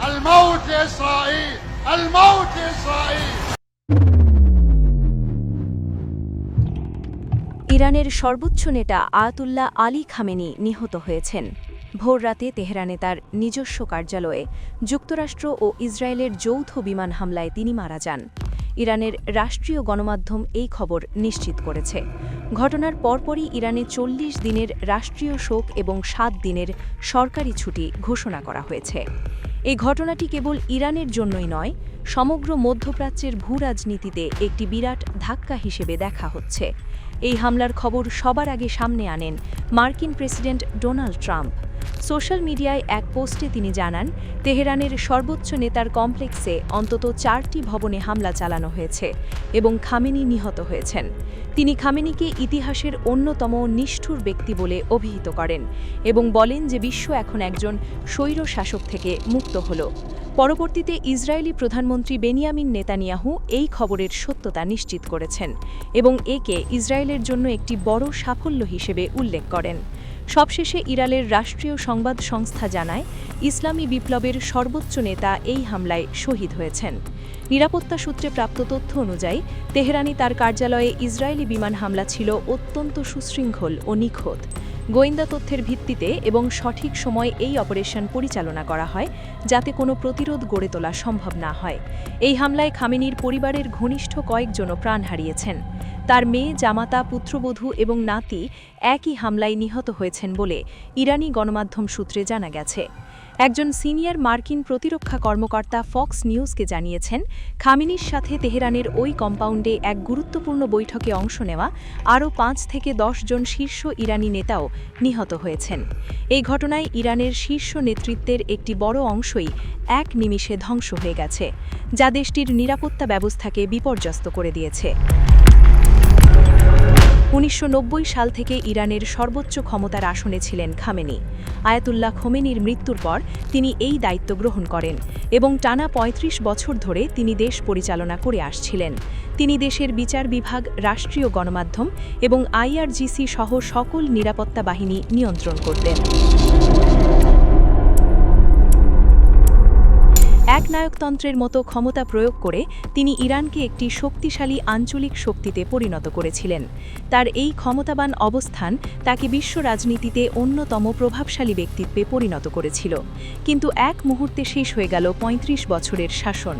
الموت لإسرائيل الموت لإسرائيل ইরানের সর্বোচ্চ নেতা আয়াতুল্লাহ আলী খামেনি নিহত হয়েছেন। ভোররাতে তেহরানে তার নিজস্ব কার্যালয়ে যুক্তরাষ্ট্র ও ইসরায়েলের যৌথ বিমান হামলায় তিনি মারা যান। ইরানের রাষ্ট্রীয় গণমাধ্যম এই খবর নিশ্চিত করেছে। ঘটনার পরপরই ইরানে ৪০ দিনের রাষ্ট্রীয় শোক এবং ৭ দিনের সরকারি ছুটি ঘোষণা করা হয়েছে। এই ঘটনাটি কেবল ইরানের জন্যই নয়, সমগ্র মধ্যপ্রাচ্যের ভূরাজনীতিতে একটি বিরাট ধাক্কা হিসেবে দেখা হচ্ছে। এই হামলার খবর সবার আগে সামনে আনেন মার্কিন প্রেসিডেন্ট ডোনাল্ড ট্রাম্প। সোশ্যাল মিডিয়ায় এক পোস্টে তিনি জানান, তেহরানের সর্বোচ্চ নেতার কমপ্লেক্সে অন্তত ৪টি ভবনে হামলা চালানো হয়েছে এবং খামেনি নিহত হয়েছেন। তিনি খামেনিকে ইতিহাসের অন্যতম নিষ্ঠুর ব্যক্তি বলে অভিহিত করেন এবং বলেন যে বিশ্ব এখন একজন স্বৈর শাসক থেকে মুক্ত হল। পরবর্তীতে ইসরায়েলি প্রধানমন্ত্রী বেনিয়ামিন নেতানিয়াহু এই খবরের সত্যতা নিশ্চিত করেছেন এবং একে ইসরায়েলের জন্য একটি বড় সাফল্য হিসেবে উল্লেখ করেন। সবশেষে ইরানের রাষ্ট্রীয় সংবাদ সংস্থা জানায়, ইসলামী বিপ্লবের সর্বোচ্চ নেতা এই হামলায় শহীদ হয়েছেন। নিরাপত্তা সূত্রে প্রাপ্ত তথ্য অনুযায়ী তেহরানি তার কার্যালয়ে ইসরায়েলি বিমান হামলা ছিল অত্যন্ত সুশৃঙ্খল ও নিখুঁত। গোয়েন্দা তথ্যের ভিত্তিতে এবং সঠিক সময় এই অপারেশন পরিচালনা করা হয়, যাতে কোনো প্রতিরোধ গড়ে তোলা সম্ভব না হয়। এই হামলায় খামেনির পরিবারের ঘনিষ্ঠ কয়েকজনও প্রাণ হারিয়েছেন। তার মেয়ে, জামাতা, পুত্রবধূ এবং নাতি একই হামলায় নিহত হয়েছেন বলে ইরানি গণমাধ্যম সূত্রে জানা গেছে। একজন সিনিয়র মার্কিন প্রতিরক্ষা কর্মকর্তা ফক্স নিউজকে জানিয়েছেন, খামেনির সাথে তেহরানের ওই কম্পাউন্ডে এক গুরুত্বপূর্ণ বৈঠকে অংশ নেওয়া আরও ৫ থেকে ১০ জন শীর্ষ ইরানি নেতাও নিহত হয়েছেন। এই ঘটনায় ইরানের শীর্ষ নেতৃত্বের একটি বড় অংশই এক নিমিষে ধ্বংস হয়ে গেছে, যা দেশটির নিরাপত্তা ব্যবস্থাকে বিপর্যস্ত করে দিয়েছে। ১৯৯০ সাল থেকে ইরানের সর্বোচ্চ ক্ষমতার আসনে ছিলেন খামেনি। আয়াতুল্লাহ খোমেনির মৃত্যুর পর তিনি এই দায়িত্ব গ্রহণ করেন এবং টানা ৩৫ বছর ধরে তিনি দেশ পরিচালনা করে আসছিলেন। তিনি দেশের বিচার বিভাগ, রাষ্ট্রীয় গণমাধ্যম এবং আইআরজিসি সহ সকল নিরাপত্তা বাহিনী নিয়ন্ত্রণ করতেন। একনায়কতন্ত্রের মতো ক্ষমতা প্রয়োগ করে তিনি ইরানকে একটি শক্তিশালী আঞ্চলিক শক্তিতে পরিণত করেছিলেন। তার এই ক্ষমতাবান অবস্থান তাকে বিশ্ব রাজনীতিতে অন্যতম প্রভাবশালী ব্যক্তিত্বে পরিণত করেছিল। কিন্তু এক মুহূর্তে শেষ হয়ে গেল ৩৫ বছরের শাসন।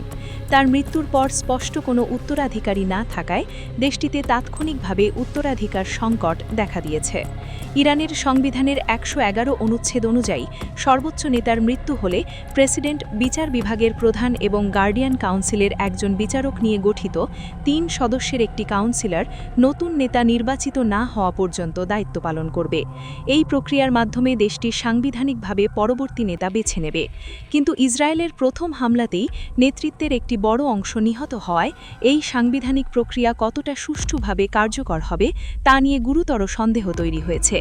তার মৃত্যুর পর স্পষ্ট কোনো উত্তরাধিকারী না থাকায় দেশটিতে তাৎক্ষণিকভাবে উত্তরাধিকার সংকট দেখা দিয়েছে। ইরানের সংবিধানের ১১১ অনুচ্ছেদ অনুযায়ী সর্বোচ্চ নেতার মৃত্যু হলে প্রেসিডেন্ট, বিচার বিভাগের প্রধান এবং গার্ডিয়ান কাউন্সিলের একজন বিচারক নিয়ে গঠিত ৩ সদস্যের একটি কাউন্সিলর নতুন নেতা নির্বাচিত না হওয়া পর্যন্ত দায়িত্ব পালন করবে। এই প্রক্রিয়ার মাধ্যমে দেশটি সাংবিধানিকভাবে পরবর্তী নেতা বেছে নেবে। কিন্তু ইসরায়েলের প্রথম হামলাতেই নেতৃত্বের একটি বড় অংশ নিহত হওয়ায় এই সাংবিধানিক প্রক্রিয়া কতটা সুষ্ঠুভাবে কার্যকর হবে তা নিয়ে গুরুতর সন্দেহ তৈরি হয়েছে।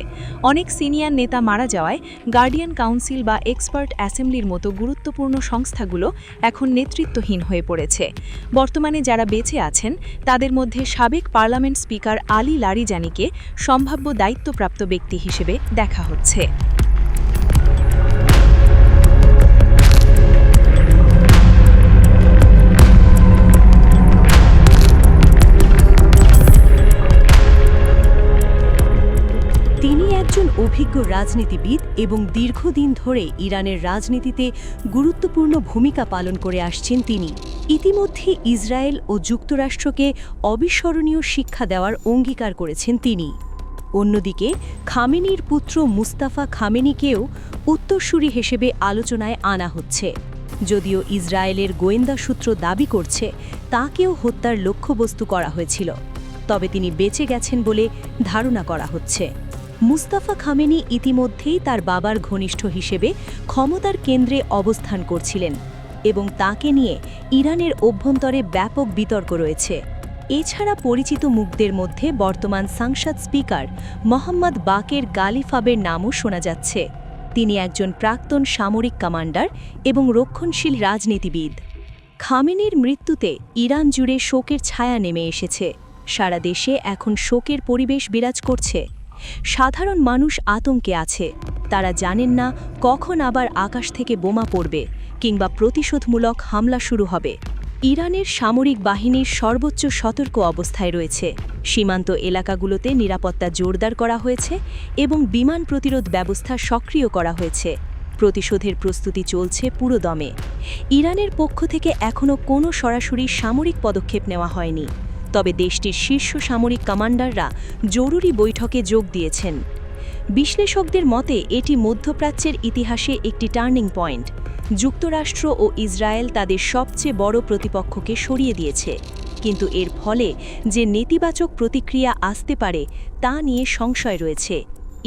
অনেক সিনিয়র নেতা মারা যাওয়ায় গার্ডিয়ান কাউন্সিল বা এক্সপার্ট অ্যাসেম্বলির মতো গুরুত্বপূর্ণ সংস্থাগুলো এখন নেতৃত্বহীন হয়ে পড়েছে। বর্তমানে যারা বেঁচে আছেন তাদের মধ্যে সাবেক পার্লামেন্ট স্পিকার আলী লারিজানিকে সম্ভাব্য দায়িত্বপ্রাপ্ত ব্যক্তি হিসেবে দেখা হচ্ছে। একজন অভিজ্ঞ রাজনীতিবিদ এবং দীর্ঘদিন ধরে ইরানের রাজনীতিতে গুরুত্বপূর্ণ ভূমিকা পালন করে আসছেন তিনি। ইতিমধ্যে ইসরায়েল ও যুক্তরাষ্ট্রকে অবিস্মরণীয় শিক্ষা দেওয়ার অঙ্গীকার করেছেন তিনি। অন্যদিকে খামেনির পুত্র মুস্তাফা খামেনিকেও উত্তরসূরি হিসেবে আলোচনায় আনা হচ্ছে। যদিও ইসরায়েলের গোয়েন্দা সূত্র দাবি করছে তাকেও হত্যার লক্ষ্যবস্তু করা হয়েছিল, তবে তিনি বেঁচে গেছেন বলে ধারণা করা হচ্ছে। মুস্তাফা খামেনি ইতিমধ্যেই তার বাবার ঘনিষ্ঠ হিসেবে ক্ষমতার কেন্দ্রে অবস্থান করছিলেন এবং তাকে নিয়ে ইরানের অভ্যন্তরে ব্যাপক বিতর্ক রয়েছে। এছাড়া পরিচিত মুখদের মধ্যে বর্তমান সংসদ স্পিকার মোহাম্মদ বাকের গালিফাবের নামও শোনা যাচ্ছে। তিনি একজন প্রাক্তন সামরিক কমান্ডার এবং রক্ষণশীল রাজনীতিবিদ। খামেনির মৃত্যুতে ইরান জুড়ে শোকের ছায়া নেমে এসেছে। সারা দেশে এখন শোকের পরিবেশ বিরাজ করছে। সাধারণ মানুষ আতঙ্কে আছে। তারা জানেন না কখন আবার আকাশ থেকে বোমা পড়বে, কিংবা প্রতিশোধমূলক হামলা শুরু হবে। ইরানের সামরিক বাহিনীর সর্বোচ্চ সতর্ক অবস্থায় রয়েছে। সীমান্ত এলাকাগুলোতে নিরাপত্তা জোরদার করা হয়েছে এবং বিমান প্রতিরোধ ব্যবস্থা সক্রিয় করা হয়েছে। প্রতিশোধের প্রস্তুতি চলছে পুরোদমে। ইরানের পক্ষ থেকে এখনও কোনো সরাসরি সামরিক পদক্ষেপ নেওয়া হয়নি, তবে দেশটির শীর্ষ সামরিক কমান্ডাররা জরুরি বৈঠকে যোগ দিয়েছেন। বিশ্লেষকদের মতে এটি মধ্যপ্রাচ্যের ইতিহাসে একটি টার্নিং পয়েন্ট। যুক্তরাষ্ট্র ও ইসরায়েল তাদের সবচেয়ে বড় প্রতিপক্ষকে সরিয়ে দিয়েছে, কিন্তু এর ফলে যে নেতিবাচক প্রতিক্রিয়া আসতে পারে তা নিয়ে সংশয় রয়েছে।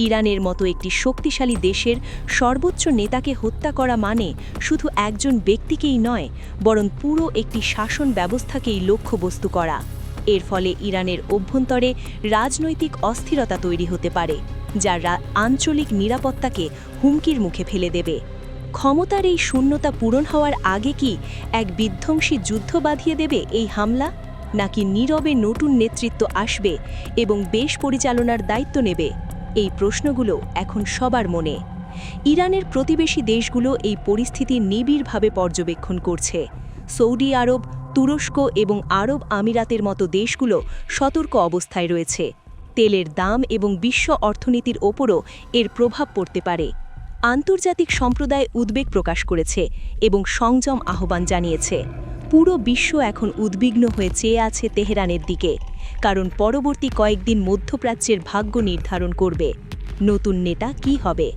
ইরানের মতো একটি শক্তিশালী দেশের সর্বোচ্চ নেতাকে হত্যা করা মানে শুধু একজন ব্যক্তিকেই নয়, বরং পুরো একটি শাসন ব্যবস্থাকেই লক্ষ্যবস্তু করা। এর ফলে ইরানের অভ্যন্তরে রাজনৈতিক অস্থিরতা তৈরি হতে পারে, যা আঞ্চলিক নিরাপত্তাকে হুমকির মুখে ফেলে দেবে। ক্ষমতার এই শূন্যতা পূরণ হওয়ার আগে কি এক বিধ্বংসী যুদ্ধ বাঁধিয়ে দেবে এই হামলা, নাকি নীরবে নতুন নেতৃত্ব আসবে এবং দেশ পরিচালনার দায়িত্ব নেবে? এই প্রশ্নগুলো এখন সবার মনে। ইরানের প্রতিবেশী দেশগুলো এই পরিস্থিতি নিবিড়ভাবে পর্যবেক্ষণ করছে। সৌদি আরব, তুরস্ক এবং আরব আমিরাতের মতো দেশগুলো সতর্ক অবস্থায় রয়েছে। তেলের দাম এবং বিশ্ব অর্থনীতির ওপরও এর প্রভাব পড়তে পারে। আন্তর্জাতিক সম্প্রদায় উদ্বেগ প্রকাশ করেছে এবং সংযম আহ্বান জানিয়েছে। পুরো বিশ্ব এখন উদ্বিগ্ন হয়ে চেয়ে আছে তেহরানের দিকে, কারণ পরবর্তী কয়েকদিন মধ্যপ্রাচ্যের ভাগ্য নির্ধারণ করবে। নতুন নেতা কি হবে?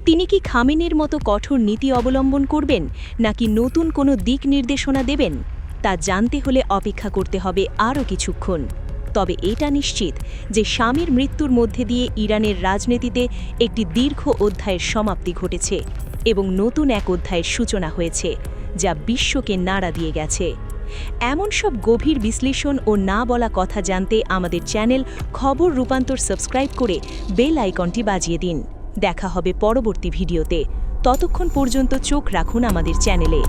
তিনি কি খামেনির মতো কঠোর নীতি অবলম্বন করবেন, নাকি নতুন কোনো দিক নির্দেশনা দেবেন? তা জানতে হলে অপেক্ষা করতে হবে আরও কিছুক্ষণ। তবে এটা নিশ্চিত যে স্বামীর মৃত্যুর মধ্যে দিয়ে ইরানের রাজনীতিতে একটি দীর্ঘ অধ্যায়ের সমাপ্তি ঘটেছে এবং নতুন এক অধ্যায়ের সূচনা হয়েছে, যা বিশ্বকে নাড়া দিয়ে গেছে। এমন সব গভীর বিশ্লেষণ ও না বলা কথা জানতে আমাদের চ্যানেল খবর রূপান্তর সাবস্ক্রাইব করে বেল আইকনটি বাজিয়ে দিন। দেখা হবে পরবর্তী ভিডিওতে। ততক্ষণ পর্যন্ত চোখ রাখুন আমাদের চ্যানেলে।